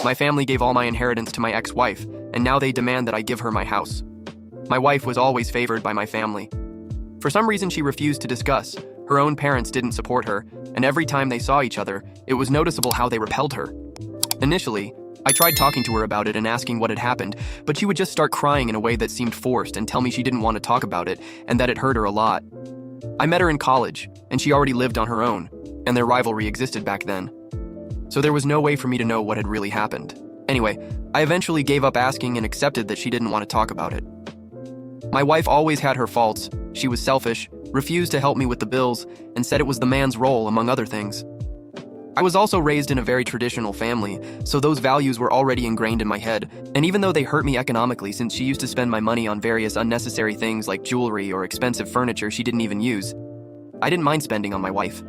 My family gave all my inheritance to my ex-wife, and now they demand that I give her my house. My wife was always favored by my family. For some reason, she refused to discuss. Her own parents didn't support her, and every time they saw each other, it was noticeable how they repelled her. Initially, I tried talking to her about it and asking what had happened, but she would just start crying in a way that seemed forced and tell me she didn't want to talk about it and that it hurt her a lot. I met her in college, and she already lived on her own, and their rivalry existed back then. So there was no way for me to know what had really happened. Anyway, I eventually gave up asking and accepted that she didn't want to talk about it. My wife always had her faults. She was selfish, refused to help me with the bills, and said it was the man's role, among other things. I was also raised in a very traditional family, so those values were already ingrained in my head, and even though they hurt me economically since she used to spend my money on various unnecessary things like jewelry or expensive furniture she didn't even use, I didn't mind spending on my wife.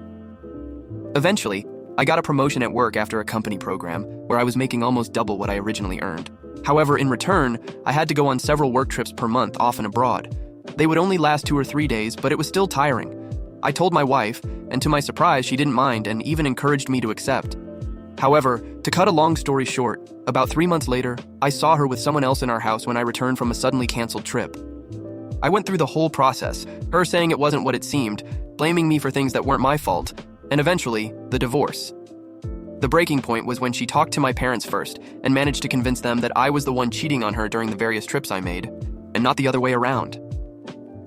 Eventually, I got a promotion at work after a company program where I was making almost double what I originally earned. However, in return, I had to go on several work trips per month off and abroad. They would only last 2 or 3 days, but it was still tiring. I told my wife, and to my surprise, she didn't mind and even encouraged me to accept. However, to cut a long story short, about 3 months later, I saw her with someone else in our house when I returned from a suddenly canceled trip. I went through the whole process, her saying it wasn't what it seemed, blaming me for things that weren't my fault, and eventually, the divorce. The breaking point was when she talked to my parents first and managed to convince them that I was the one cheating on her during the various trips I made, and not the other way around.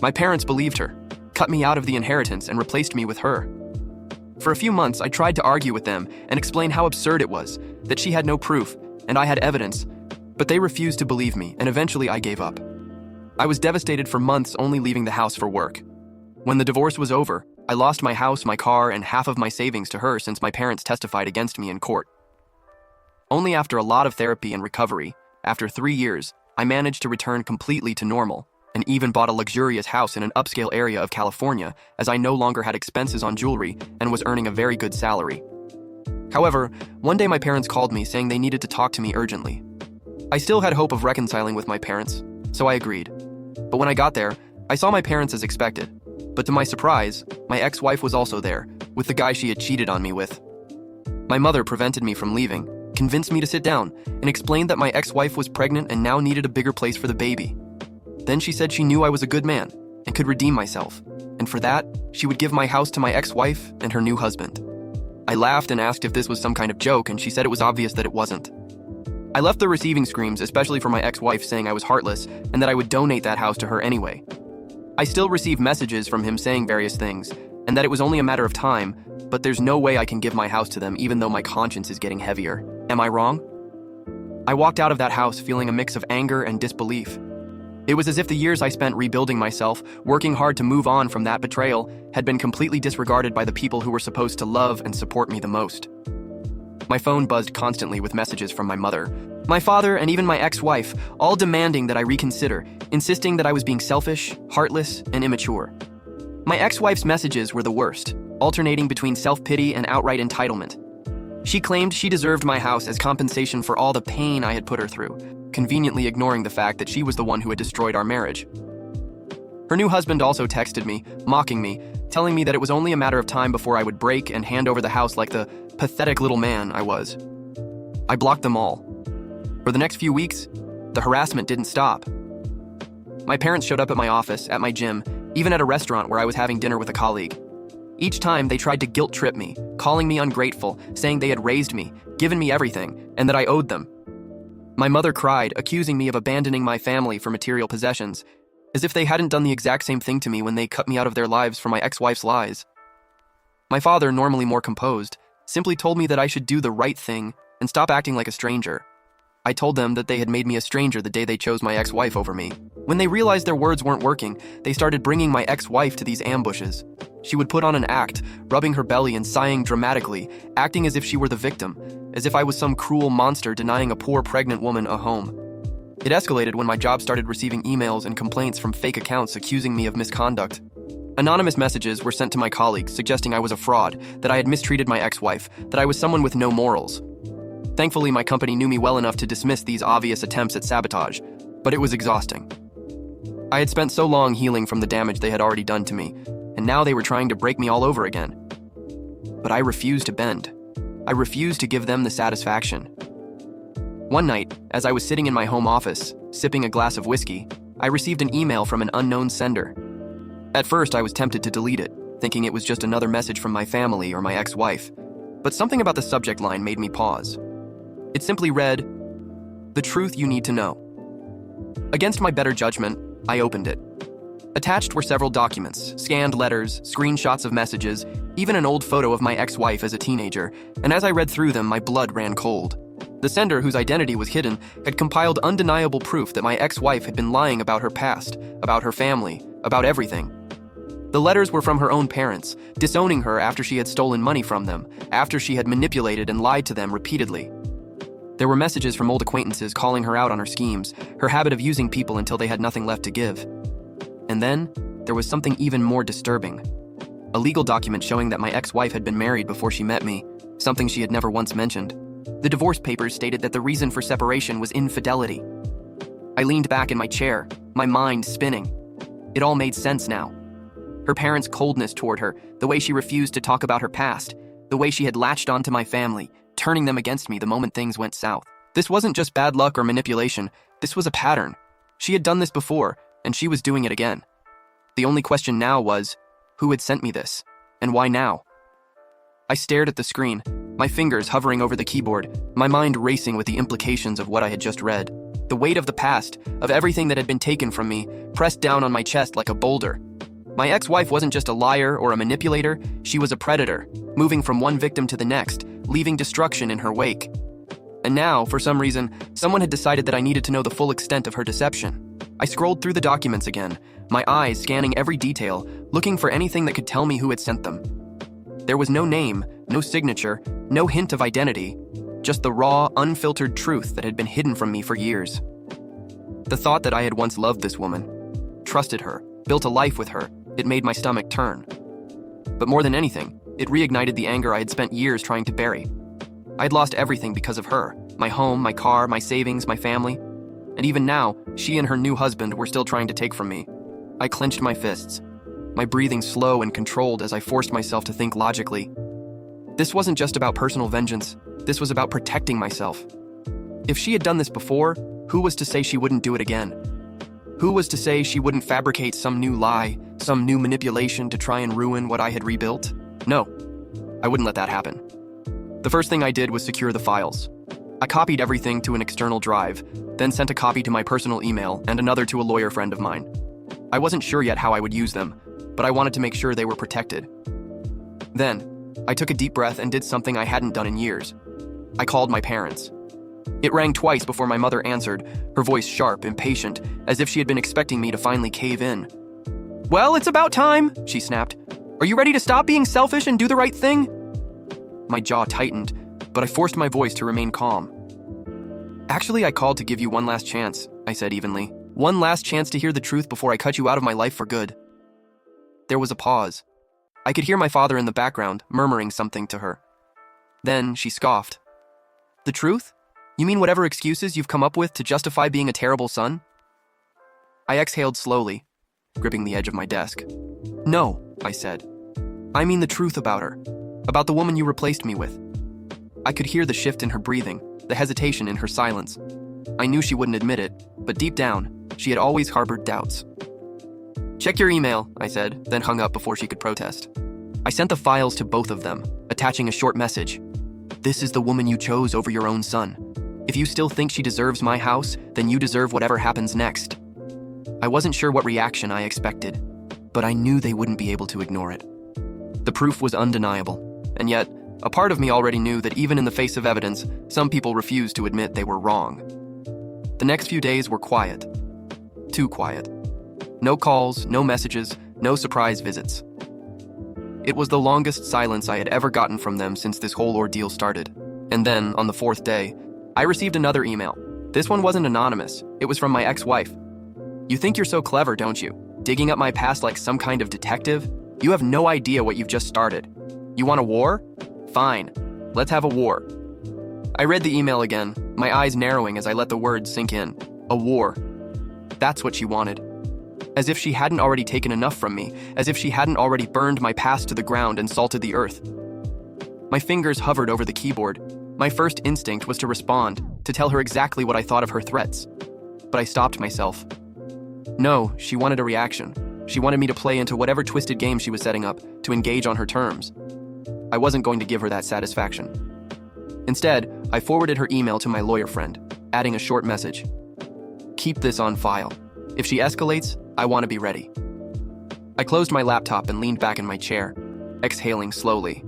My parents believed her, cut me out of the inheritance, and replaced me with her. For a few months, I tried to argue with them and explain how absurd it was, that she had no proof, and I had evidence, but they refused to believe me, and eventually I gave up. I was devastated for months, only leaving the house for work. When the divorce was over, I lost my house, my car, and half of my savings to her since my parents testified against me in court. Only after a lot of therapy and recovery, after 3 years, I managed to return completely to normal, and even bought a luxurious house in an upscale area of California, as I no longer had expenses on jewelry and was earning a very good salary. However, one day my parents called me saying they needed to talk to me urgently. I still had hope of reconciling with my parents, so I agreed. But when I got there, I saw my parents as expected. But to my surprise, my ex-wife was also there, with the guy she had cheated on me with. My mother prevented me from leaving, convinced me to sit down, and explained that my ex-wife was pregnant and now needed a bigger place for the baby. Then she said she knew I was a good man and could redeem myself, and for that, she would give my house to my ex-wife and her new husband. I laughed and asked if this was some kind of joke, and she said it was obvious that it wasn't. I left the receiving screams, especially for my ex-wife, saying I was heartless and that I would donate that house to her anyway. I still receive messages from him saying various things, and that it was only a matter of time, but there's no way I can give my house to them even though my conscience is getting heavier. Am I wrong? I walked out of that house feeling a mix of anger and disbelief. It was as if the years I spent rebuilding myself, working hard to move on from that betrayal, had been completely disregarded by the people who were supposed to love and support me the most. My phone buzzed constantly with messages from my mother, my father, and even my ex-wife, all demanding that I reconsider, insisting that I was being selfish, heartless, and immature. My ex-wife's messages were the worst, alternating between self-pity and outright entitlement. She claimed she deserved my house as compensation for all the pain I had put her through, conveniently ignoring the fact that she was the one who had destroyed our marriage. Her new husband also texted me, mocking me, telling me that it was only a matter of time before I would break and hand over the house like the pathetic little man I was. I blocked them all. For the next few weeks, the harassment didn't stop. My parents showed up at my office, at my gym, even at a restaurant where I was having dinner with a colleague. Each time, they tried to guilt-trip me, calling me ungrateful, saying they had raised me, given me everything, and that I owed them. My mother cried, accusing me of abandoning my family for material possessions, as if they hadn't done the exact same thing to me when they cut me out of their lives for my ex-wife's lies. My father, normally more composed, simply told me that I should do the right thing and stop acting like a stranger. I told them that they had made me a stranger the day they chose my ex-wife over me. When they realized their words weren't working, they started bringing my ex-wife to these ambushes. She would put on an act, rubbing her belly and sighing dramatically, acting as if she were the victim, as if I was some cruel monster denying a poor pregnant woman a home. It escalated when my job started receiving emails and complaints from fake accounts accusing me of misconduct. Anonymous messages were sent to my colleagues suggesting I was a fraud, that I had mistreated my ex-wife, that I was someone with no morals. Thankfully, my company knew me well enough to dismiss these obvious attempts at sabotage, but it was exhausting. I had spent so long healing from the damage they had already done to me, and now they were trying to break me all over again. But I refused to bend. I refused to give them the satisfaction. One night, as I was sitting in my home office, sipping a glass of whiskey, I received an email from an unknown sender. At first, I was tempted to delete it, thinking it was just another message from my family or my ex-wife. But something about the subject line made me pause. It simply read, "The truth you need to know." Against my better judgment, I opened it. Attached were several documents, scanned letters, screenshots of messages, even an old photo of my ex-wife as a teenager, and as I read through them, my blood ran cold. The sender, whose identity was hidden, had compiled undeniable proof that my ex-wife had been lying about her past, about her family, about everything. The letters were from her own parents, disowning her after she had stolen money from them, after she had manipulated and lied to them repeatedly. There were messages from old acquaintances calling her out on her schemes, her habit of using people until they had nothing left to give. And then, there was something even more disturbing. A legal document showing that my ex-wife had been married before she met me, something she had never once mentioned. The divorce papers stated that the reason for separation was infidelity. I leaned back in my chair, my mind spinning. It all made sense now. Her parents' coldness toward her, the way she refused to talk about her past, the way she had latched onto my family, turning them against me the moment things went south. This wasn't just bad luck or manipulation, this was a pattern. She had done this before, and she was doing it again. The only question now was, who had sent me this, and why now? I stared at the screen, my fingers hovering over the keyboard, my mind racing with the implications of what I had just read. The weight of the past, of everything that had been taken from me, pressed down on my chest like a boulder. My ex-wife wasn't just a liar or a manipulator, she was a predator, moving from one victim to the next, leaving destruction in her wake. And now, for some reason, someone had decided that I needed to know the full extent of her deception. I scrolled through the documents again, my eyes scanning every detail, looking for anything that could tell me who had sent them. There was no name, no signature, no hint of identity, just the raw, unfiltered truth that had been hidden from me for years. The thought that I had once loved this woman, trusted her, built a life with her, it made my stomach turn. But more than anything, it reignited the anger I had spent years trying to bury. I had lost everything because of her, my home, my car, my savings, my family. And even now, she and her new husband were still trying to take from me. I clenched my fists, my breathing slow and controlled as I forced myself to think logically. This wasn't just about personal vengeance, this was about protecting myself. If she had done this before, who was to say she wouldn't do it again? Who was to say she wouldn't fabricate some new lie, some new manipulation to try and ruin what I had rebuilt? No, I wouldn't let that happen. The first thing I did was secure the files. I copied everything to an external drive, then sent a copy to my personal email and another to a lawyer friend of mine. I wasn't sure yet how I would use them, but I wanted to make sure they were protected. Then, I took a deep breath and did something I hadn't done in years. I called my parents. It rang twice before my mother answered, her voice sharp, impatient, as if she had been expecting me to finally cave in. "Well, it's about time," she snapped. "Are you ready to stop being selfish and do the right thing?" My jaw tightened, but I forced my voice to remain calm. "Actually, I called to give you one last chance," I said evenly. "One last chance to hear the truth before I cut you out of my life for good." There was a pause. I could hear my father in the background, murmuring something to her. Then she scoffed. "The truth? You mean whatever excuses you've come up with to justify being a terrible son?" I exhaled slowly, gripping the edge of my desk. "No," I said. "I mean the truth about her, about the woman you replaced me with." I could hear the shift in her breathing, the hesitation in her silence. I knew she wouldn't admit it, but deep down, she had always harbored doubts. "Check your email," I said, then hung up before she could protest. I sent the files to both of them, attaching a short message. "This is the woman you chose over your own son. If you still think she deserves my house, then you deserve whatever happens next." I wasn't sure what reaction I expected, but I knew they wouldn't be able to ignore it. The proof was undeniable, and yet, a part of me already knew that even in the face of evidence, some people refused to admit they were wrong. The next few days were quiet. Too quiet. No calls, no messages, no surprise visits. It was the longest silence I had ever gotten from them since this whole ordeal started. And then, on the fourth day, I received another email. This one wasn't anonymous. It was from my ex-wife. "You think you're so clever, don't you? Digging up my past like some kind of detective? You have no idea what you've just started. You want a war? Fine. Let's have a war." I read the email again, my eyes narrowing as I let the words sink in. A war. That's what she wanted. As if she hadn't already taken enough from me, as if she hadn't already burned my past to the ground and salted the earth. My fingers hovered over the keyboard, My first instinct was to respond, to tell her exactly what I thought of her threats. But I stopped myself. No, she wanted a reaction. She wanted me to play into whatever twisted game she was setting up, to engage on her terms. I wasn't going to give her that satisfaction. Instead, I forwarded her email to my lawyer friend, adding a short message. Keep this on file. If she escalates, I want to be ready. I closed my laptop and leaned back in my chair, exhaling slowly.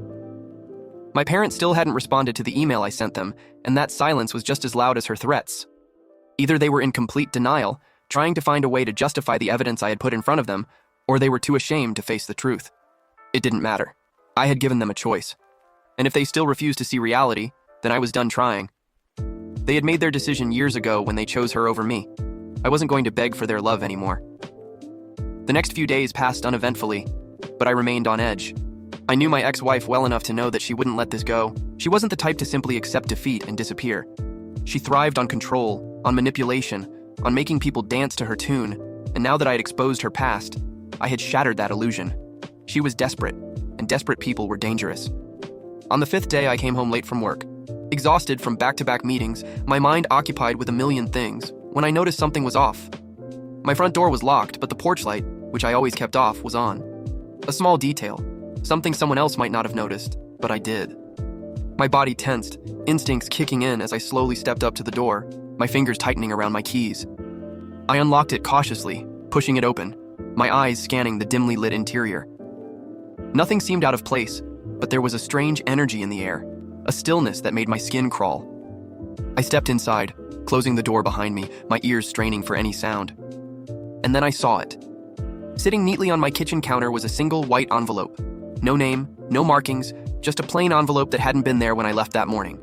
My parents still hadn't responded to the email I sent them, and that silence was just as loud as her threats. Either they were in complete denial, trying to find a way to justify the evidence I had put in front of them, or they were too ashamed to face the truth. It didn't matter. I had given them a choice. And if they still refused to see reality, then I was done trying. They had made their decision years ago when they chose her over me. I wasn't going to beg for their love anymore. The next few days passed uneventfully, but I remained on edge. I knew my ex-wife well enough to know that she wouldn't let this go. She wasn't the type to simply accept defeat and disappear. She thrived on control, on manipulation, on making people dance to her tune, and now that I had exposed her past, I had shattered that illusion. She was desperate, and desperate people were dangerous. On the 5th day, I came home late from work. Exhausted from back-to-back meetings, my mind occupied with a million things, when I noticed something was off. My front door was locked, but the porch light, which I always kept off, was on. A small detail, something someone else might not have noticed, but I did. My body tensed, instincts kicking in as I slowly stepped up to the door, my fingers tightening around my keys. I unlocked it cautiously, pushing it open, my eyes scanning the dimly lit interior. Nothing seemed out of place, but there was a strange energy in the air, a stillness that made my skin crawl. I stepped inside, closing the door behind me, my ears straining for any sound. And then I saw it. Sitting neatly on my kitchen counter was a single white envelope. No name, no markings, just a plain envelope that hadn't been there when I left that morning.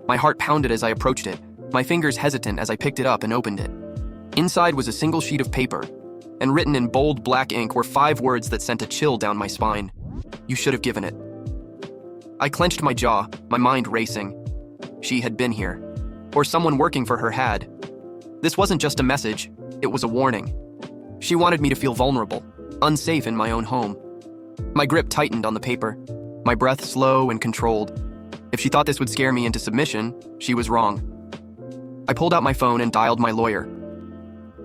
My heart pounded as I approached it, my fingers hesitant as I picked it up and opened it. Inside was a single sheet of paper, and written in bold black ink were 5 words that sent a chill down my spine. You should have given it. I clenched my jaw, my mind racing. She had been here, or someone working for her had. This wasn't just a message, it was a warning. She wanted me to feel vulnerable, unsafe in my own home. My grip tightened on the paper, my breath slow and controlled. If she thought this would scare me into submission, she was wrong. I pulled out my phone and dialed my lawyer.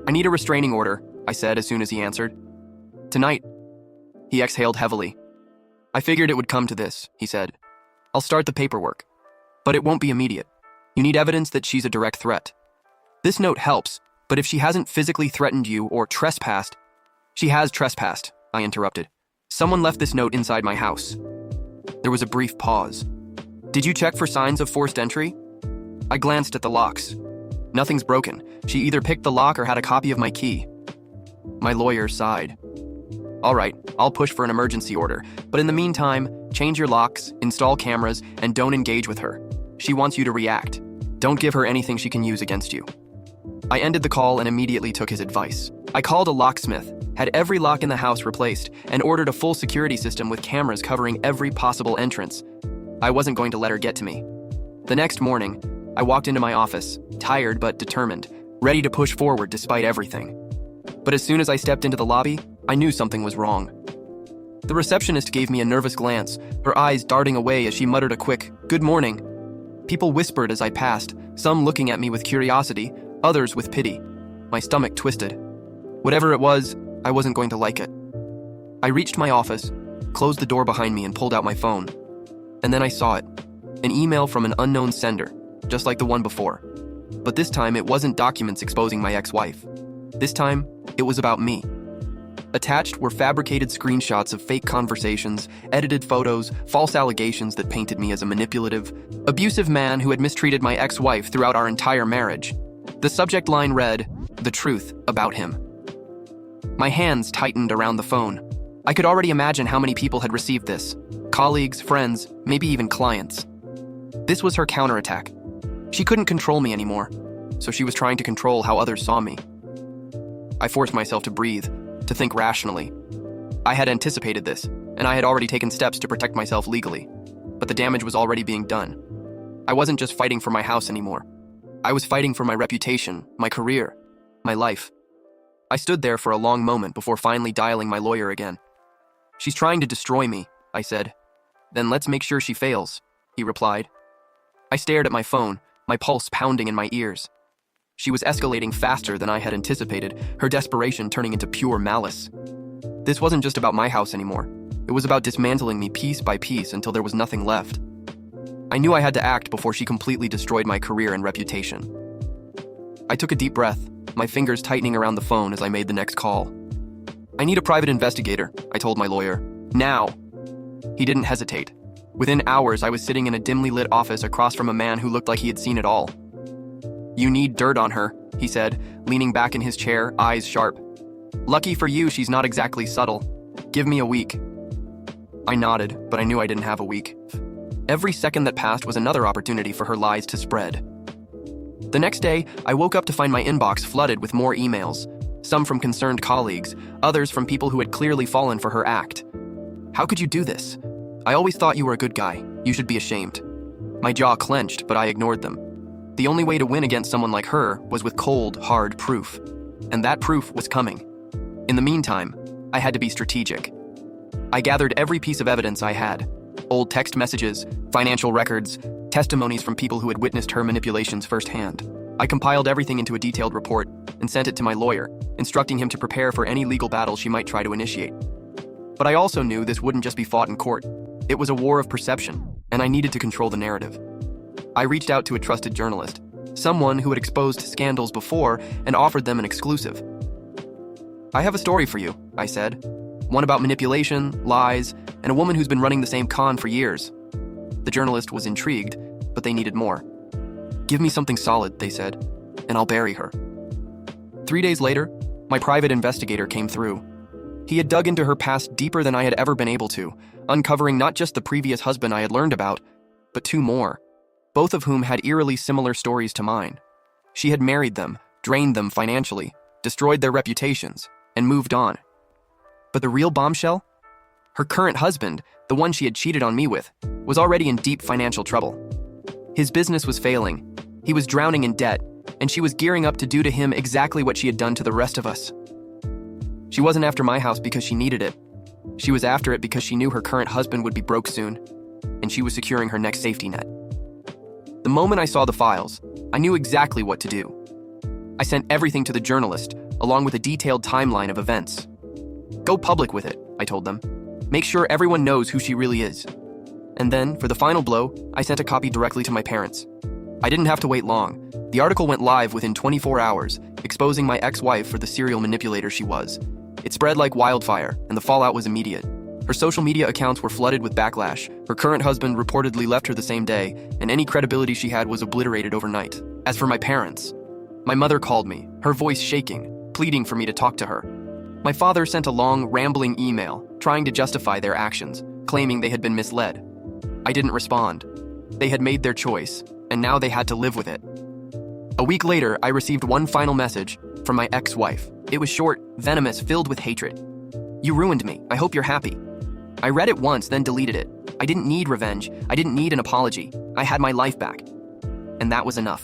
I need a restraining order, I said as soon as he answered. Tonight. He exhaled heavily. I figured it would come to this, he said. I'll start the paperwork. But it won't be immediate. You need evidence that she's a direct threat. This note helps, but if she hasn't physically threatened you or trespassed... She has trespassed, I interrupted. Someone left this note inside my house. There was a brief pause. Did you check for signs of forced entry? I glanced at the locks. Nothing's broken. She either picked the lock or had a copy of my key. My lawyer sighed. All right, I'll push for an emergency order, but in the meantime, change your locks, install cameras, and don't engage with her. She wants you to react. Don't give her anything she can use against you. I ended the call and immediately took his advice. I called a locksmith, had every lock in the house replaced, and ordered a full security system with cameras covering every possible entrance. I wasn't going to let her get to me. The next morning, I walked into my office, tired but determined, ready to push forward despite everything. But as soon as I stepped into the lobby, I knew something was wrong. The receptionist gave me a nervous glance, her eyes darting away as she muttered a quick, "Good morning." People whispered as I passed, some looking at me with curiosity, others with pity. My stomach twisted. Whatever it was, I wasn't going to like it. I reached my office, closed the door behind me and pulled out my phone. And then I saw it. An email from an unknown sender, just like the one before. But this time it wasn't documents exposing my ex-wife. This time, it was about me. Attached were fabricated screenshots of fake conversations, edited photos, false allegations that painted me as a manipulative, abusive man who had mistreated my ex-wife throughout our entire marriage. The subject line read, "The truth about him." My hands tightened around the phone. I could already imagine how many people had received this. Colleagues, friends, maybe even clients. This was her counterattack. She couldn't control me anymore, so she was trying to control how others saw me. I forced myself to breathe, to think rationally. I had anticipated this, and I had already taken steps to protect myself legally. But the damage was already being done. I wasn't just fighting for my house anymore. I was fighting for my reputation, my career, my life. I stood there for a long moment before finally dialing my lawyer again. "She's trying to destroy me," I said. "Then let's make sure she fails," he replied. I stared at my phone, my pulse pounding in my ears. She was escalating faster than I had anticipated, her desperation turning into pure malice. This wasn't just about my house anymore. It was about dismantling me piece by piece until there was nothing left. I knew I had to act before she completely destroyed my career and reputation. I took a deep breath, my fingers tightening around the phone as I made the next call. "I need a private investigator," I told my lawyer. "Now." He didn't hesitate. Within hours, I was sitting in a dimly lit office across from a man who looked like he had seen it all. "You need dirt on her," he said, leaning back in his chair, eyes sharp. "Lucky for you, she's not exactly subtle. Give me a week." I nodded, but I knew I didn't have a week. Every second that passed was another opportunity for her lies to spread. The next day, I woke up to find my inbox flooded with more emails, some from concerned colleagues, others from people who had clearly fallen for her act. "How could you do this? I always thought you were a good guy. You should be ashamed." My jaw clenched, but I ignored them. The only way to win against someone like her was with cold, hard proof. And that proof was coming. In the meantime, I had to be strategic. I gathered every piece of evidence I had. Old text messages, financial records, testimonies from people who had witnessed her manipulations firsthand. I compiled everything into a detailed report and sent it to my lawyer, instructing him to prepare for any legal battle she might try to initiate. But I also knew this wouldn't just be fought in court. It was a war of perception, and I needed to control the narrative. I reached out to a trusted journalist, someone who had exposed scandals before, and offered them an exclusive. "I have a story for you," I said. "One about manipulation, lies, and a woman who's been running the same con for years." The journalist was intrigued, but they needed more. "Give me something solid," they said, "and I'll bury her." 3 days later, my private investigator came through. He had dug into her past deeper than I had ever been able to, uncovering not just the previous husband I had learned about, but 2 more, both of whom had eerily similar stories to mine. She had married them, drained them financially, destroyed their reputations, and moved on. But the real bombshell? Her current husband, the one she had cheated on me with, was already in deep financial trouble. His business was failing, he was drowning in debt, and she was gearing up to do to him exactly what she had done to the rest of us. She wasn't after my house because she needed it. She was after it because she knew her current husband would be broke soon, and she was securing her next safety net. The moment I saw the files, I knew exactly what to do. I sent everything to the journalist, along with a detailed timeline of events. "Go public with it," I told them. "Make sure everyone knows who she really is." And then, for the final blow, I sent a copy directly to my parents. I didn't have to wait long. The article went live within 24 hours, exposing my ex-wife for the serial manipulator she was. It spread like wildfire, and the fallout was immediate. Her social media accounts were flooded with backlash. Her current husband reportedly left her the same day, and any credibility she had was obliterated overnight. As for my parents, my mother called me, her voice shaking, pleading for me to talk to her. My father sent a long, rambling email, trying to justify their actions, claiming they had been misled. I didn't respond. They had made their choice, and now they had to live with it. A week later, I received one final message from my ex-wife. It was short, venomous, filled with hatred. "You ruined me. I hope you're happy." I read it once, then deleted it. I didn't need revenge. I didn't need an apology. I had my life back. And that was enough.